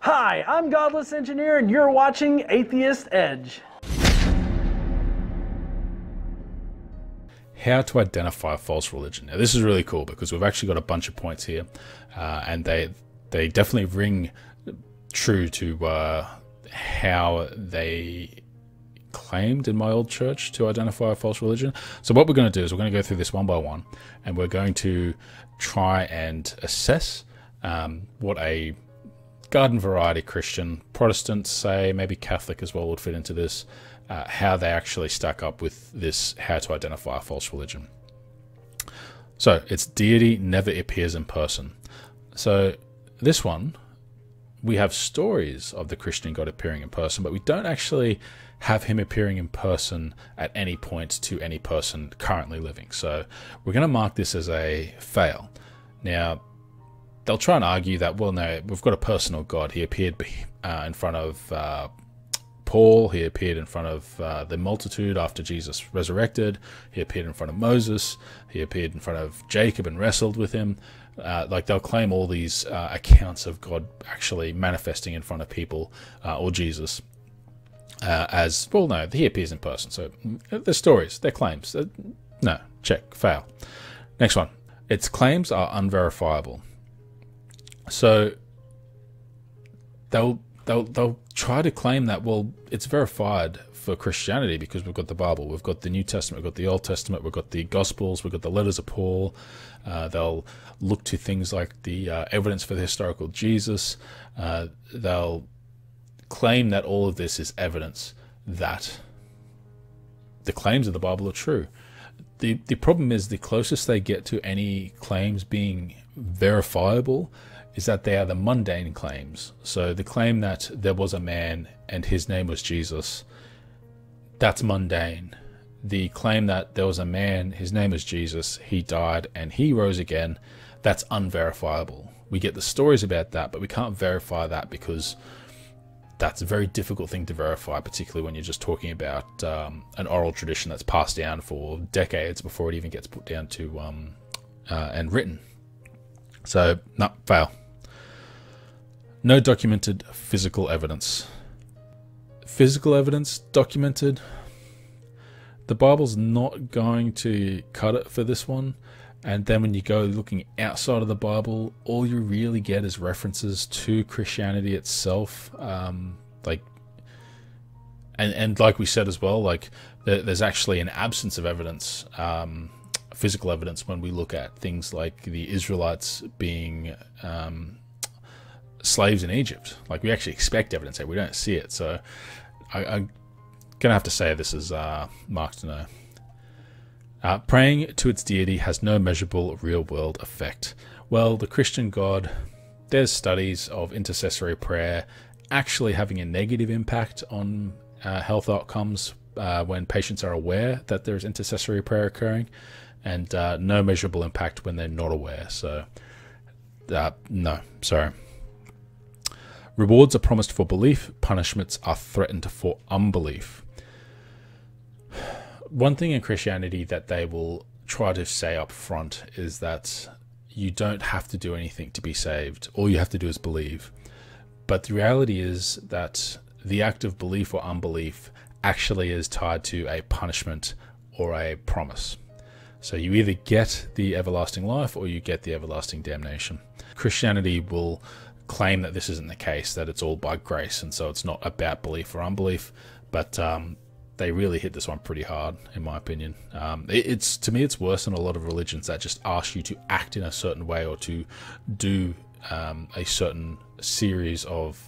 Hi, I'm Godless Engineer and you're watching Atheist Edge. How to identify a false religion. Now this is really cool because we've actually got a bunch of points here, and they definitely ring true to how they claimed in my old church to identify a false religion. So what we're going to do is we're going to go through this one by one, and we're going to try and assess what a garden variety Christian, Protestant, say maybe Catholic as well would fit into this, how they actually stack up with this how to identify a false religion. So its deity never appears in person. So this one, we have stories of the Christian God appearing in person, but we don't actually have him appearing in person at any point to any person currently living. So we're going to mark this as a fail. Now, they'll try and argue that, well, no, we've got a personal God. He appeared in front of Paul. He appeared in front of the multitude after Jesus resurrected. He appeared in front of Moses. He appeared in front of Jacob and wrestled with him. Like they'll claim all these accounts of God actually manifesting in front of people or Jesus as, well, no, he appears in person. So they're stories, they're claims. No, check, fail. Next one. Its claims are unverifiable. So they'll try to claim that, well, it's verified for Christianity because we've got the Bible, we've got the New Testament, we've got the Old Testament, we've got the Gospels, we've got the letters of Paul. They'll look to things like the evidence for the historical Jesus. They'll claim that all of this is evidence that the claims of the Bible are true. The problem is the closest they get to any claims being verifiable is that they are the mundane claims. So the claim that there was a man and his name was Jesus, that's mundane. The claim that there was a man, his name was Jesus, he died and he rose again, that's unverifiable. We get the stories about that, but we can't verify that because that's a very difficult thing to verify, particularly when you're just talking about an oral tradition that's passed down for decades before it even gets put down to and written. So, no, fail. No documented physical evidence. Physical evidence documented. The Bible's not going to cut it for this one. And then when you go looking outside of the Bible, all you really get is references to Christianity itself. And like we said as well, like there's actually an absence of evidence, physical evidence, when we look at things like the Israelites being slaves in Egypt. Like we actually expect evidence there, we don't see it. So I'm gonna have to say this is marked no. Praying to its deity has no measurable real-world effect. Well, the Christian God, there's studies of intercessory prayer actually having a negative impact on health outcomes when patients are aware that there's intercessory prayer occurring, and no measurable impact when they're not aware. So, no, sorry. Rewards are promised for belief, punishments are threatened for unbelief. One thing in Christianity that they will try to say up front is that you don't have to do anything to be saved. All you have to do is believe. But the reality is that the act of belief or unbelief actually is tied to a punishment or a promise. So you either get the everlasting life or you get the everlasting damnation. Christianity will claim that this isn't the case, that it's all by grace, and so it's not about belief or unbelief. But they really hit this one pretty hard, in my opinion. To me, it's worse than a lot of religions that just ask you to act in a certain way or to do a certain series of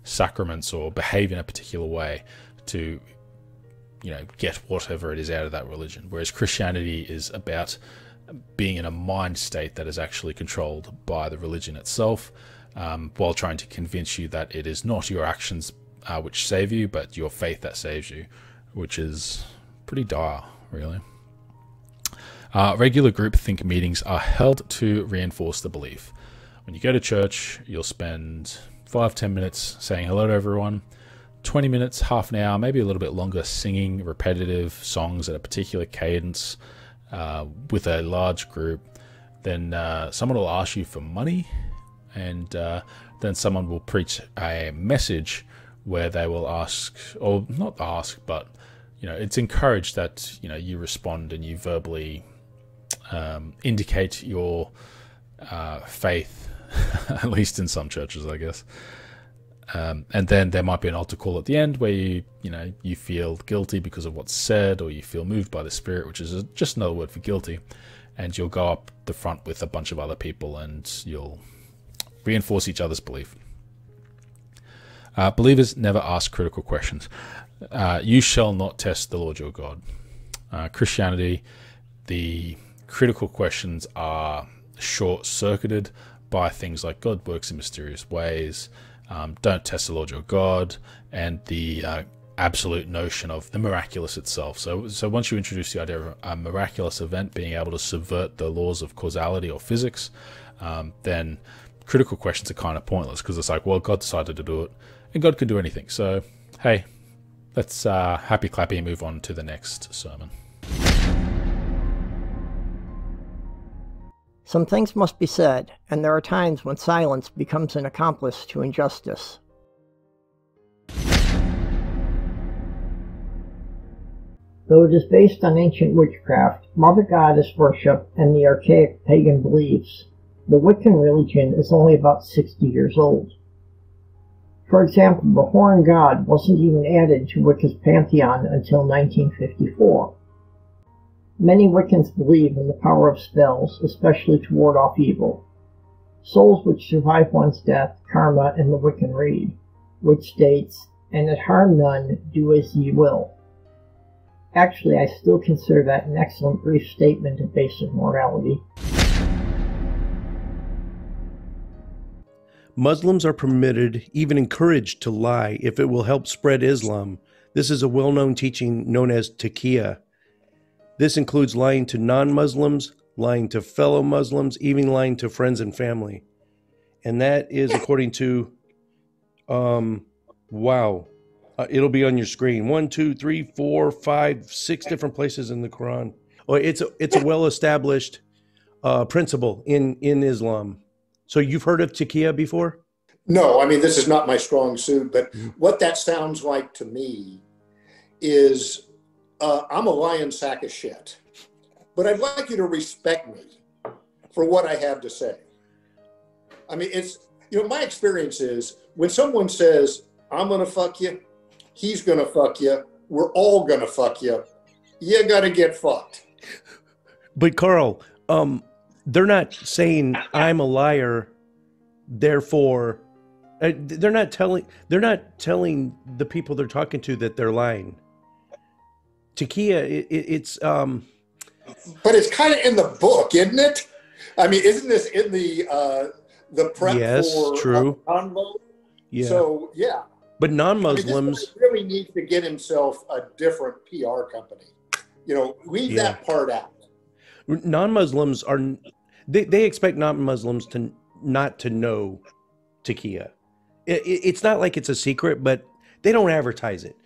sacraments or behave in a particular way to, get whatever it is out of that religion. Whereas Christianity is about being in a mind state that is actually controlled by the religion itself, while trying to convince you that it is not your actions which save you, but your faith that saves you, which is pretty dire, really. Regular groupthink meetings are held to reinforce the belief. When you go to church, you'll spend 5-10 minutes saying hello to everyone, 20 minutes, half an hour, maybe a little bit longer, singing repetitive songs at a particular cadence with a large group. Then someone will ask you for money and then someone will preach a message where they will ask, or not ask, but it's encouraged that you respond and you verbally indicate your faith, at least in some churches, I guess. And then there might be an altar call at the end where you feel guilty because of what's said, or you feel moved by the Spirit, which is just another word for guilty, and you'll go up the front with a bunch of other people and you'll reinforce each other's belief. Believers never ask critical questions. You shall not test the Lord your God. Christianity, the critical questions are short-circuited by things like God works in mysterious ways, don't test the Lord your God, and the absolute notion of the miraculous itself. So once you introduce the idea of a miraculous event being able to subvert the laws of causality or physics, then critical questions are kind of pointless, because it's like, well, God decided to do it, and God can do anything. So, hey, let's happy clappy and move on to the next sermon. Some things must be said, and there are times when silence becomes an accomplice to injustice. Though it is based on ancient witchcraft, Mother Goddess worship, and the archaic pagan beliefs, the Wiccan religion is only about 60 years old. For example, the Horn God wasn't even added to Wicca's pantheon until 1954. Many Wiccans believe in the power of spells, especially to ward off evil. Souls which survive one's death, karma in the Wiccan Rede, which states, "And it harm none, do as ye will." Actually, I still consider that an excellent brief statement of basic morality. Muslims are permitted, even encouraged, to lie if it will help spread Islam. This is a well-known teaching known as taqiyya. This includes lying to non-Muslims, lying to fellow Muslims, even lying to friends and family. And that is according to, it'll be on your screen. 1, 2, 3, 4, 5, 6 different places in the Quran. Well, it's a well-established principle in Islam. So you've heard of taqiyya before? No, I mean, this is not my strong suit, but what that sounds like to me is I'm a lying sack of shit, but I'd like you to respect me for what I have to say. I mean, it's, my experience is when someone says, I'm going to fuck you, he's going to fuck you, we're all going to fuck you, you got to get fucked. But Carl, they're not saying I'm a liar, therefore, they're not telling the people they're talking to that they're lying. Taqiyya, it's but it's kind of in the book, isn't it? I mean, isn't this in the prep for true convo? Yeah. So yeah. But non-Muslims, this guy really needs to get himself a different PR company. Leave that part out. Non-Muslims are they expect non-Muslims to not to know taqiyya. It's not like it's a secret, but they don't advertise it.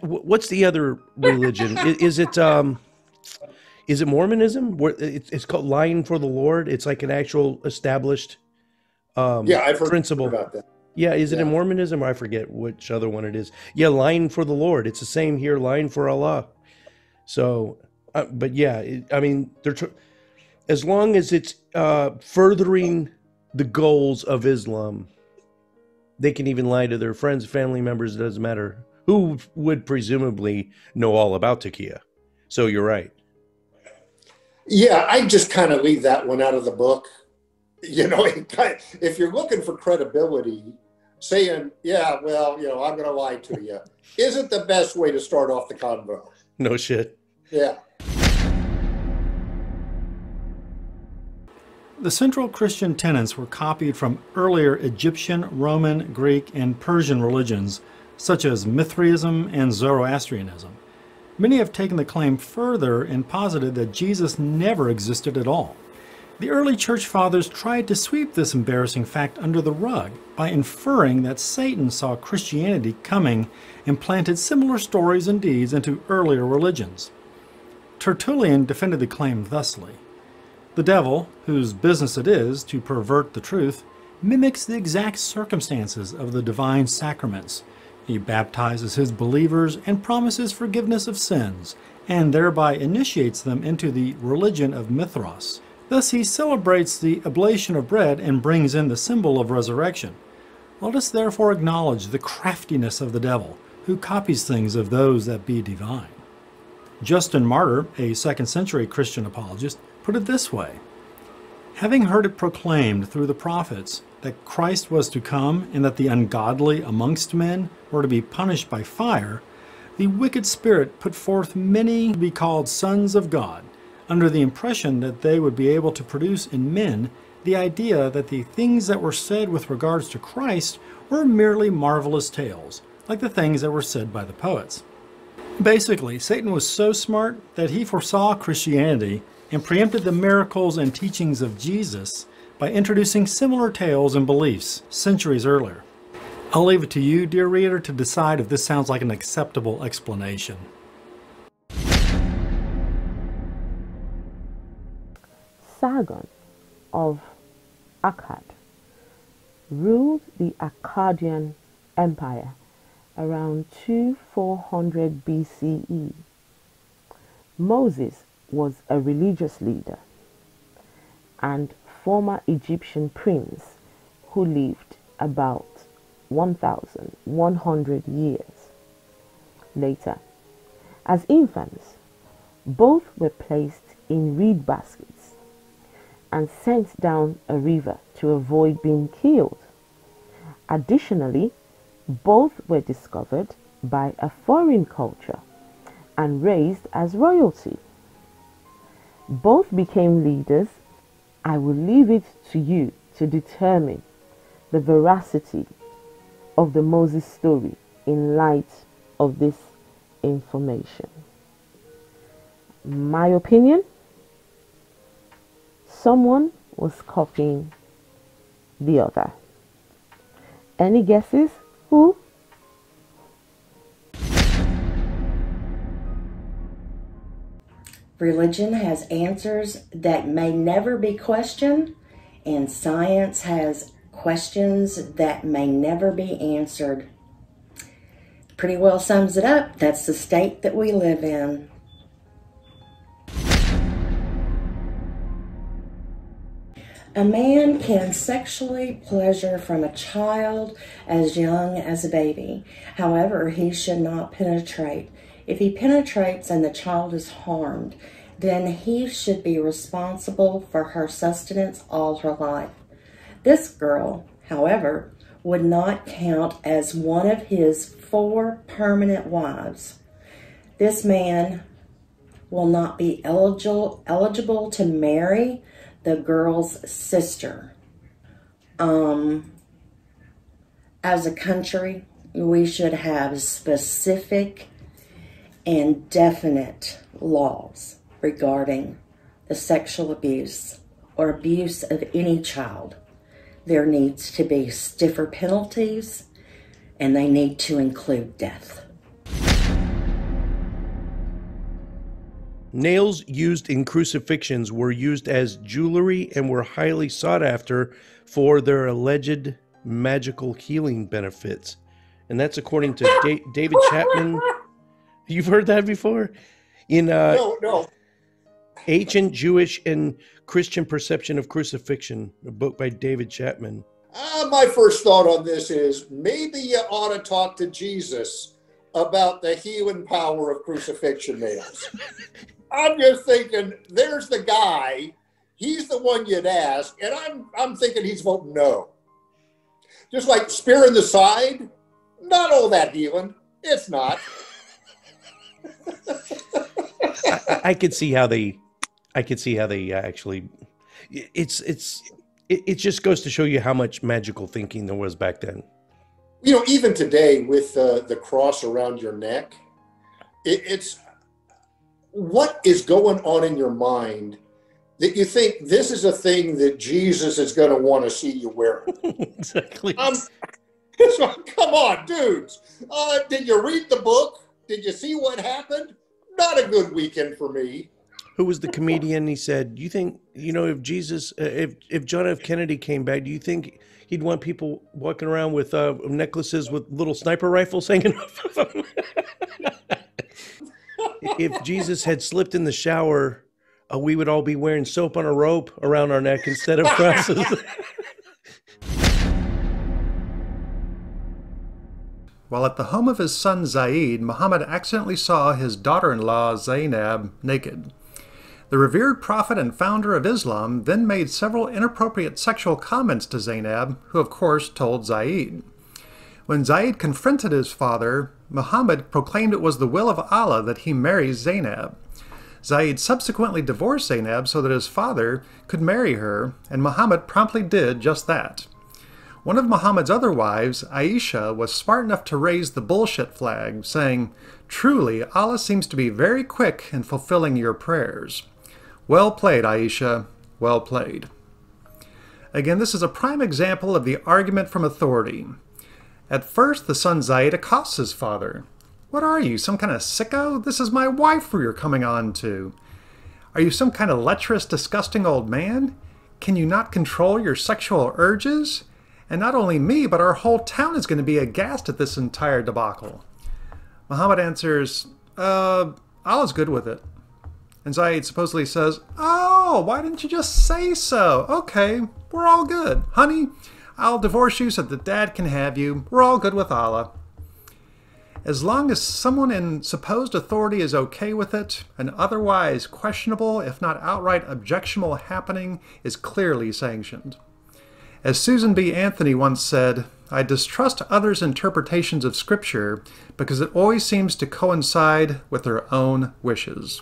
What's the other religion? Is it Mormonism? Where it's called lying for the Lord. It's like an actual established I've heard principle about that. Yeah, is it in Mormonism, or I forget which other one it is? Yeah, lying for the Lord. It's the same here, lying for Allah. So, but yeah, I mean, as long as it's furthering the goals of Islam, they can even lie to their friends, family members. It doesn't matter. Who would presumably know all about taqiyya? So you're right. Yeah, I just kind of leave that one out of the book. If you're looking for credibility, saying, I'm going to lie to you, isn't the best way to start off the convo. No shit. Yeah. The central Christian tenets were copied from earlier Egyptian, Roman, Greek, and Persian religions, such as Mithraism and Zoroastrianism. Many have taken the claim further and posited that Jesus never existed at all. The early church fathers tried to sweep this embarrassing fact under the rug by inferring that Satan saw Christianity coming and planted similar stories and deeds into earlier religions. Tertullian defended the claim thusly: "The devil, whose business it is to pervert the truth, mimics the exact circumstances of the divine sacraments. He baptizes his believers and promises forgiveness of sins, and thereby initiates them into the religion of Mithras. Thus he celebrates the oblation of bread and brings in the symbol of resurrection. Let us therefore acknowledge the craftiness of the devil, who copies things of those that be divine. Justin Martyr, a 2nd century Christian apologist, put it this way: having heard it proclaimed through the prophets that Christ was to come and that the ungodly amongst men were to be punished by fire, the wicked spirit put forth many to be called sons of God, under the impression that they would be able to produce in men the idea that the things that were said with regards to Christ were merely marvelous tales, like the things that were said by the poets. Basically, Satan was so smart that he foresaw Christianity and preempted the miracles and teachings of Jesus by introducing similar tales and beliefs centuries earlier. I'll leave it to you, dear reader, to decide if this sounds like an acceptable explanation. Sargon of Akkad ruled the Akkadian Empire around 2400 BCE. Moses was a religious leader and former Egyptian prince who lived about 1,100 years. Later, as infants, both were placed in reed baskets and sent down a river to avoid being killed. Additionally, both were discovered by a foreign culture and raised as royalty. Both became leaders. I will leave it to you to determine the veracity of the Moses story in light of this information. My opinion? Someone was copying the other. Any guesses? Who? Religion has answers that may never be questioned, and science has questions that may never be answered. Pretty well sums it up. That's the state that we live in. A man can sexually pleasure from a child as young as a baby. However, he should not penetrate. If he penetrates and the child is harmed, then he should be responsible for her sustenance all her life. This girl, however, would not count as one of his 4 permanent wives. This man will not be eligible to marry the girl's sister. As a country, we should have specific and definite laws regarding the sexual abuse or abuse of any child. There needs to be stiffer penalties, and they need to include death. Nails used in crucifixions were used as jewelry and were highly sought after for their alleged magical healing benefits. And that's according to David Chapman. You've heard that before? In No. Ancient Jewish and Christian Perception of Crucifixion, a book by David Chapman. My first thought on this is maybe you ought to talk to Jesus about the healing power of crucifixion nails. I'm just thinking, there's the guy. He's the one you'd ask, and I'm thinking he's voting no. Just like spear in the side, not all that healing. It's not. I could see how they actually. It just goes to show you how much magical thinking there was back then. You know, even today with the cross around your neck, it's what is going on in your mind that you think this is a thing that Jesus is going to want to see you wearing. Exactly. So, come on, dudes. Did you read the book? Did you see what happened? Not a good weekend for me. who was the comedian? He said, "You think, if Jesus, if John F. Kennedy came back, do you think he'd want people walking around with necklaces with little sniper rifles hanging off of them?" If Jesus had slipped in the shower, we would all be wearing soap on a rope around our neck instead of crosses. While at the home of his son Zaid, Muhammad accidentally saw his daughter-in-law Zainab naked. The revered prophet and founder of Islam then made several inappropriate sexual comments to Zainab, who of course told Zaid. When Zaid confronted his father, Muhammad proclaimed it was the will of Allah that he marry Zainab. Zaid subsequently divorced Zainab so that his father could marry her, and Muhammad promptly did just that. One of Muhammad's other wives, Aisha, was smart enough to raise the bullshit flag, saying, "Truly, Allah seems to be very quick in fulfilling your prayers." Well played, Aisha. Well played. Again, this is a prime example of the argument from authority. At first, the son Zaid accosts his father. "What are you, some kind of sicko? This is my wife you're coming on to. Are you some kind of lecherous, disgusting old man? Can you not control your sexual urges? And not only me, but our whole town is going to be aghast at this entire debacle." Muhammad answers, Allah's good with it. And Zaid supposedly says, "Oh, why didn't you just say so? Okay, we're all good. Honey, I'll divorce you so that Dad can have you. We're all good with Allah." As long as someone in supposed authority is okay with it, an otherwise questionable, if not outright objectionable happening is clearly sanctioned. As Susan B. Anthony once said, "I distrust others' interpretations of Scripture because it always seems to coincide with their own wishes."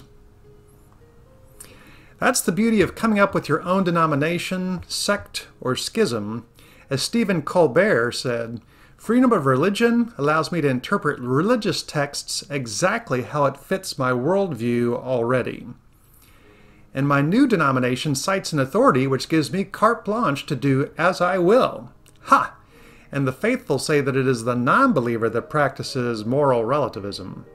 That's the beauty of coming up with your own denomination, sect, or schism. As Stephen Colbert said, "Freedom of religion allows me to interpret religious texts exactly how it fits my worldview already. And my new denomination cites an authority which gives me carte blanche to do as I will." Ha! And the faithful say that it is the non-believer that practices moral relativism.